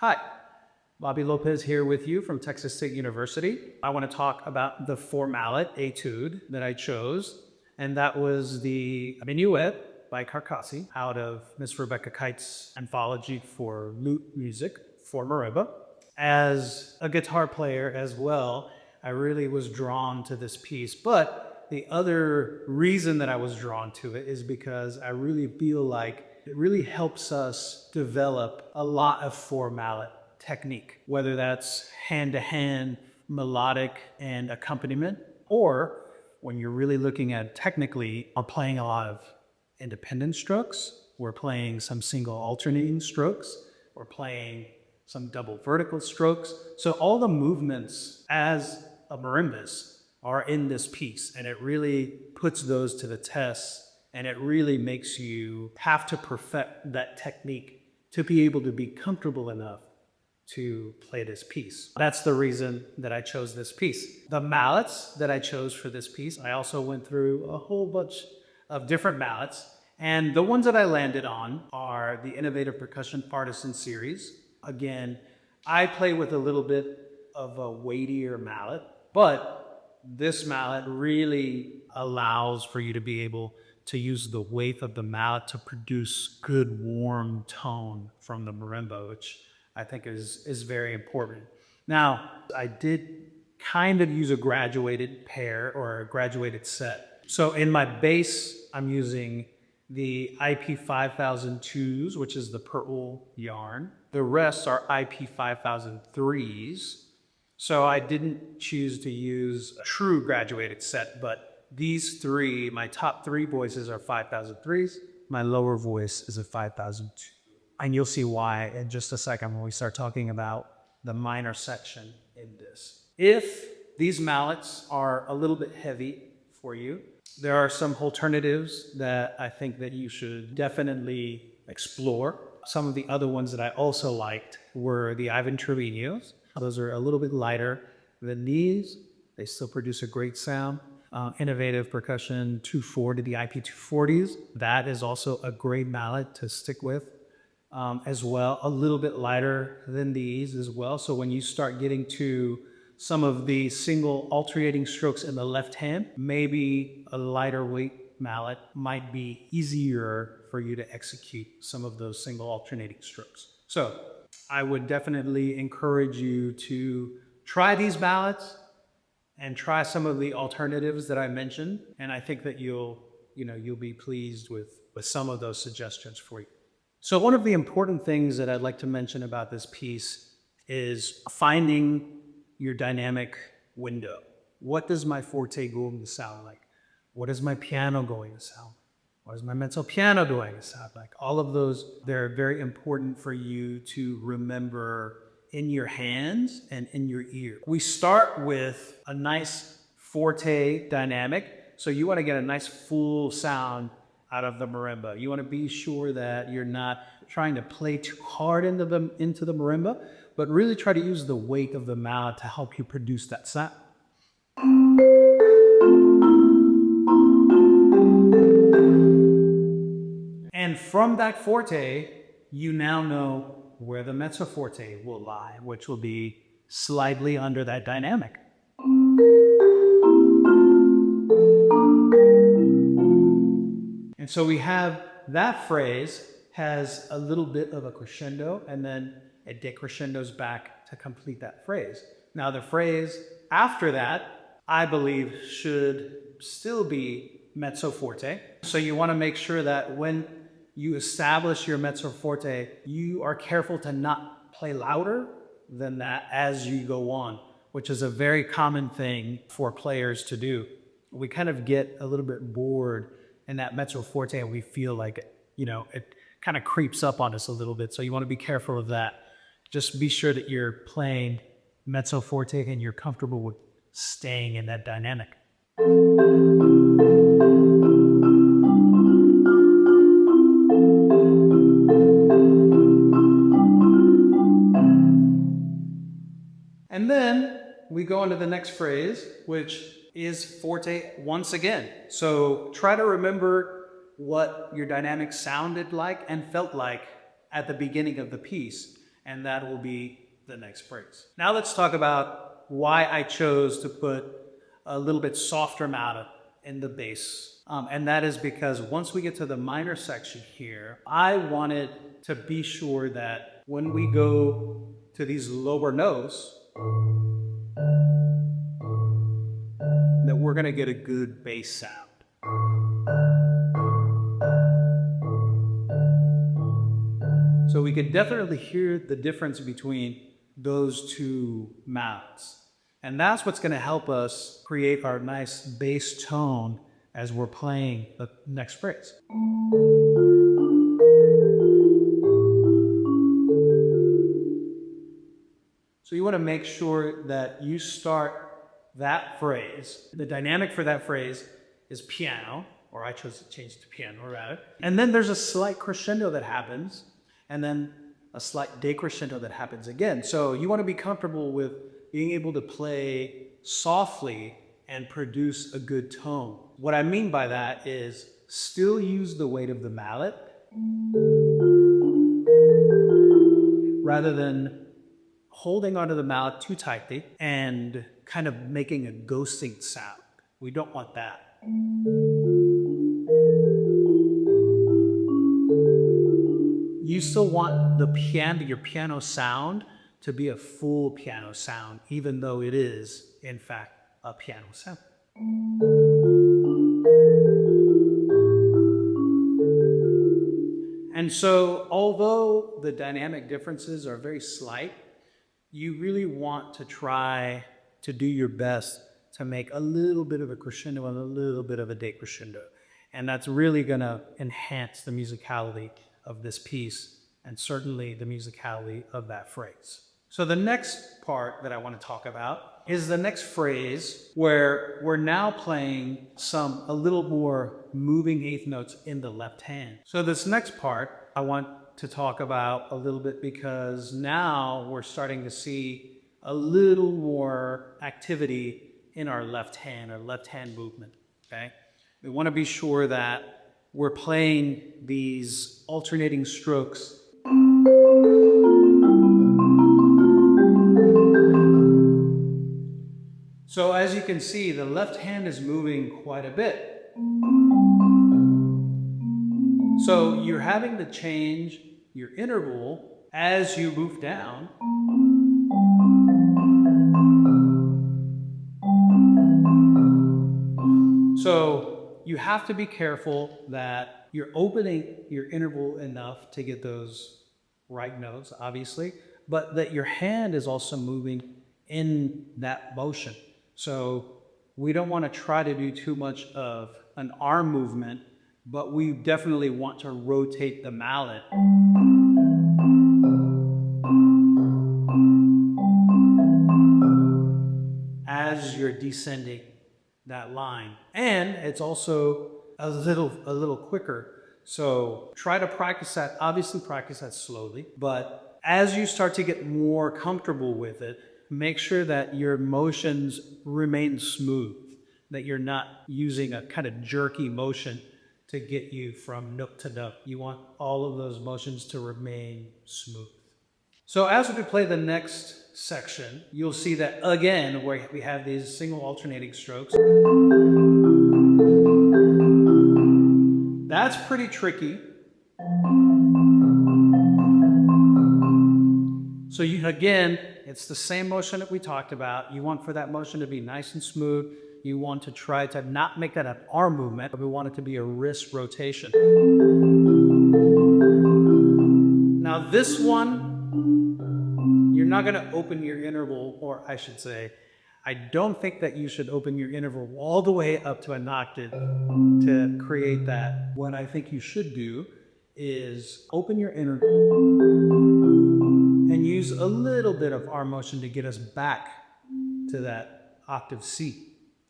Hi, Bobby Lopez here with you from Texas State University. I want to talk about the four mallet etude that I chose, and that was the Minuet by Carcassi out of Miss Rebecca Kite's Anthology for Lute music for Marimba. As a guitar player as well, I really was drawn to this piece, but the other reason that I was drawn to it is because I really feel like it really helps us develop a lot of four mallet technique, whether that's hand-to-hand, melodic, and accompaniment, or when you're really looking at technically, I'm playing a lot of independent strokes, we're playing some single alternating strokes, we're playing some double vertical strokes. So all the movements as a marimbist are in this piece, and it really puts those to the test, and it really makes you have to perfect that technique to be able to be comfortable enough to play this piece. That's the reason that I chose this piece. The mallets that I chose for this piece, I also went through a whole bunch of different mallets, and the ones that I landed on are the Innovative Percussion Partisan Series. Again, I play with a little bit of a weightier mallet, but this mallet really allows for you to be able to use the weight of the mallet to produce good warm tone from the marimba, which I think is very important. Now, I did kind of use a graduated pair or a graduated set. So in my bass, I'm using the IP 5002s, which is the purple yarn. The rest are IP 5003s. So I didn't choose to use a true graduated set, but these three, my top three voices are 5003s. My lower voice is a 5002. And you'll see why in just a second when we start talking about the minor section in this. If these mallets are a little bit heavy for you, there are some alternatives that I think that you should definitely explore. Some of the other ones that I also liked were the Ivan Trevino's. Those are a little bit lighter than these. They still produce a great sound. Innovative Percussion 240, the IP 240s. That is also a great mallet to stick with as well. A little bit lighter than these as well. So when you start getting to some of the single alternating strokes in the left hand, maybe a lighter weight mallet might be easier for you to execute some of those single alternating strokes. So I would definitely encourage you to try these mallets and try some of the alternatives that I mentioned. And I think that you'll be pleased with some of those suggestions for you. So one of the important things that I'd like to mention about this piece is finding your dynamic window. What does my forte going to sound like? What is my piano going to sound like? What is my mezzo piano going to sound like? All of those, they're very important for you to remember in your hands and in your ear. We start with a nice forte dynamic. So you want to get a nice full sound out of the marimba. You want to be sure that you're not trying to play too hard into the marimba, but really try to use the weight of the mallet to help you produce that sound. And from that forte, you now know where the mezzo forte will lie, which will be slightly under that dynamic. And so we have that phrase has a little bit of a crescendo, and then it decrescendos back to complete that phrase. Now the phrase after that, I believe, should still be mezzo forte. So you want to make sure that when you establish your mezzo forte, you are careful to not play louder than that as you go on, which is a very common thing for players to do. We kind of get a little bit bored in that mezzo forte and we feel like, it kind of creeps up on us a little bit. So you want to be careful of that. Just be sure that you're playing mezzo forte and you're comfortable with staying in that dynamic. And then we go into the next phrase, which is forte once again. So try to remember what your dynamic sounded like and felt like at the beginning of the piece. and that will be the next phrase. Now let's talk about why I chose to put a little bit softer mallet in the bass. And that is because once we get to the minor section here, I wanted to be sure that when we go to these lower notes, that we're going to get a good bass sound. So we can definitely hear the difference between those two mallets. And that's what's going to help us create our nice bass tone as we're playing the next phrase. So you want to make sure that you start that phrase. The dynamic for that phrase is piano, or I chose to change it to piano rather. And then there's a slight crescendo that happens, and then a slight decrescendo that happens again. So you want to be comfortable with being able to play softly and produce a good tone. What I mean by that is still use the weight of the mallet rather than holding onto the mallet too tightly and kind of making a ghosting sound. We don't want that. You still want the piano, your piano sound, to be a full piano sound, even though it is, in fact, a piano sound. And so, although the dynamic differences are very slight, you really want to try to do your best to make a little bit of a crescendo and a little bit of a decrescendo. And that's really going to enhance the musicality of this piece and certainly the musicality of that phrase. So the next part that I want to talk about is the next phrase where we're now playing a little more moving eighth notes in the left hand. So this next part I want to talk about a little bit because now we're starting to see a little more activity in our left hand movement, okay? We want to be sure that we're playing these alternating strokes So as you can see, the left hand is moving quite a bit. So you're having to change your interval as you move down. So you have to be careful that you're opening your interval enough to get those right notes, obviously, but that your hand is also moving in that motion. So we don't want to try to do too much of an arm movement, but we definitely want to rotate the mallet. As you're descending that line. And it's also a little quicker. So try to practice that, obviously practice that slowly, but as you start to get more comfortable with it, make sure that your motions remain smooth, that you're not using a kind of jerky motion to get you from note to note. You want all of those motions to remain smooth. So as we play the next section, you'll see that again, where we have these single alternating strokes. That's pretty tricky. So again, it's the same motion that we talked about. You want for that motion to be nice and smooth. You want to try to not make that an arm movement, but we want it to be a wrist rotation. Now this one, you're not going to open your interval, or I should say, I don't think that you should open your interval all the way up to an octave to create that. What I think you should do is open your interval and use a little bit of arm motion to get us back to that octave C.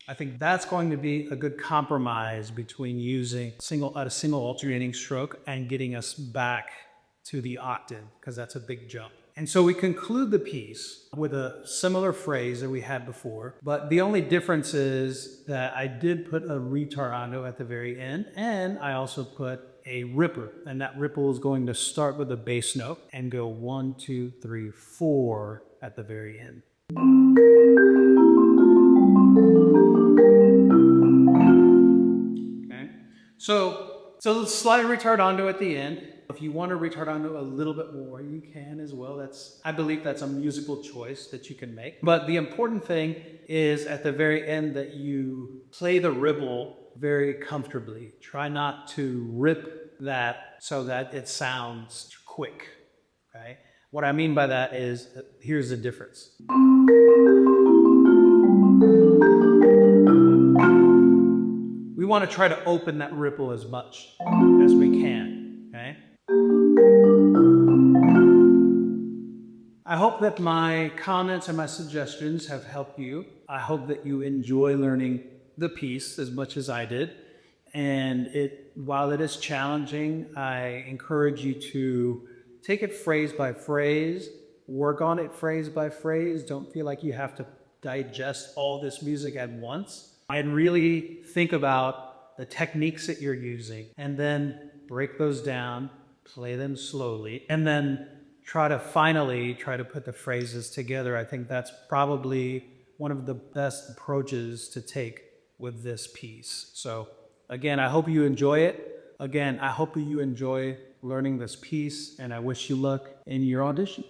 I think that's going to be a good compromise between using a single alternating stroke and getting us back to the octave, because that's a big jump. And so we conclude the piece with a similar phrase that we had before, but the only difference is that I did put a ritornando at the very end, and I also put a ripper, and that ripple is going to start with a bass note and go 1, 2, 3, 4 at the very end. Okay, so slight retardando at the end. If you want to retardando a little bit more, you can as well. I believe that's a musical choice that you can make. But the important thing is at the very end that you play the ripple very comfortably. Try not to rip that so that it sounds quick, okay? What I mean by that is, here's the difference. We want to try to open that ripple as much as we can, okay? I hope that my comments and my suggestions have helped you. I hope that you enjoy learning the piece as much as I did. And while it is challenging, I encourage you to take it phrase by phrase, work on it phrase by phrase. Don't feel like you have to digest all this music at once. And really think about the techniques that you're using and then break those down, play them slowly, and then try to put the phrases together. I think that's probably one of the best approaches to take with this piece. So again, I hope you enjoy it. Again, I hope you enjoy learning this piece, and I wish you luck in your audition.